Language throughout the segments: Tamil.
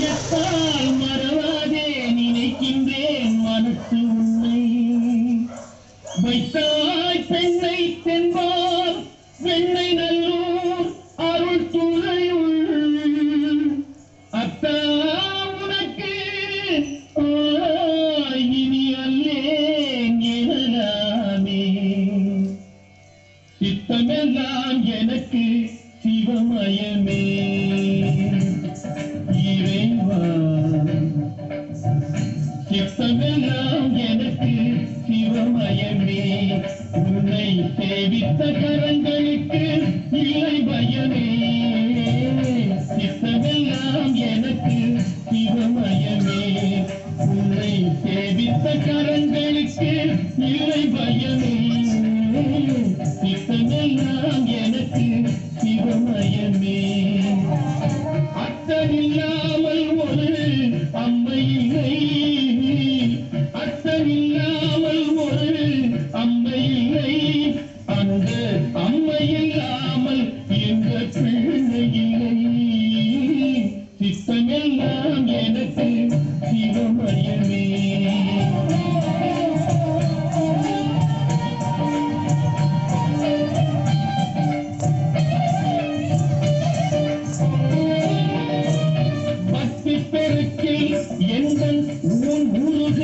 எத்தால் மறவாதே நினைக்கின்றேன் மனசு உன்னை வைத்தாய் பெண்ணை தென்பால் வெண்ணை நல்லூர் அருள் துணையுள் அத்தா உனக்கு இனி அல்லேன் எனலாமே சித்தமெல்லாம் எனக்கு சிவமயமே இறைவா சித்தமெல்லாம் எனக்கு சிவமயமே உன்னை சேவித்த கரங்களுக்கு இல்லை பயமே சித்தமெல்லாம் எனக்கு சிவமயமே உன்னை சேவித்த கரங்களுக்கு இல்லை பயமே சித்தமெல்லாம் எனக்கு சிவமயமே அத்தனில்லாமல் ஒரு அம்மை இல்லை அத்தனில்லாமல் ஒரு அம்மை இல்லை அந்த அம்மை இல்லாமல் எந்த பிள்ளை இல்லை சித்தமெல்லாம் எனக்கு சிவமயமே எங்கள் ஊருக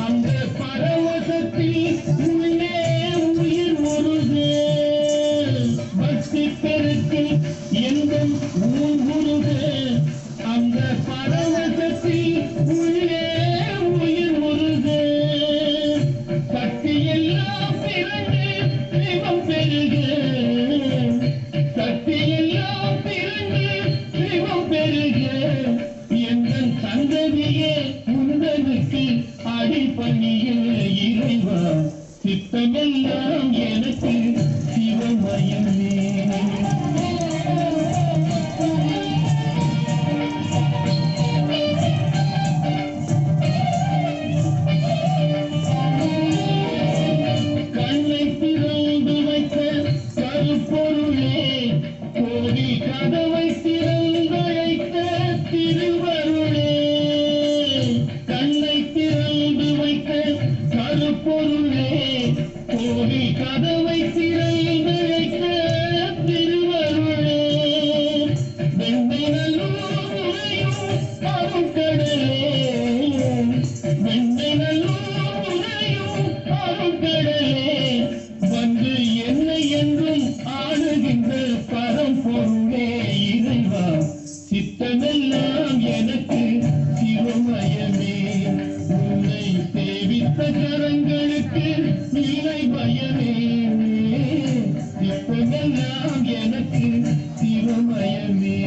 அந்த பரவசத்தில் உள்ளே உயிர் முருக பக்தி பெருக்கு எங்கள் ஊருக அந்த பரவசத்தில் உள்ளே உயிர் முருக சக்தி எல்லாம் பிறகு சிவம் பெருக சக்தி எல்லாம் பிறகு சிவம் பெருக எங்கள் சந்ததியே உந்தனுக்கு அடிப்பணியில் இறைவா சித்தமெல்லாம் எனக்கு சிவமயமே கண்ணை திறந்து வைத்த கருப்பொருளே கோடி கதவை திறந்து வைத்த திருவருளே கண்ணை திறந்து வைத்த கருப்பொருளே கோடி கதவை திறந்து வைத்த திருவருளே வெண்ணை நல்லூர் உறையும் அருட்கடலே வெண்ணை நல்லூர் உறையும் அருட்கடலே வந்து என்னை என்றும் ஆளுகின்ற பரம்பொருளே இறைவா சித்தமெல்லாம் எனக்கு சிவமயமே உன்னை சேவித்த கரங்களுக்கு இல்லை பயமே சித்தமெல்லாம் எனக்கு சிவமயமே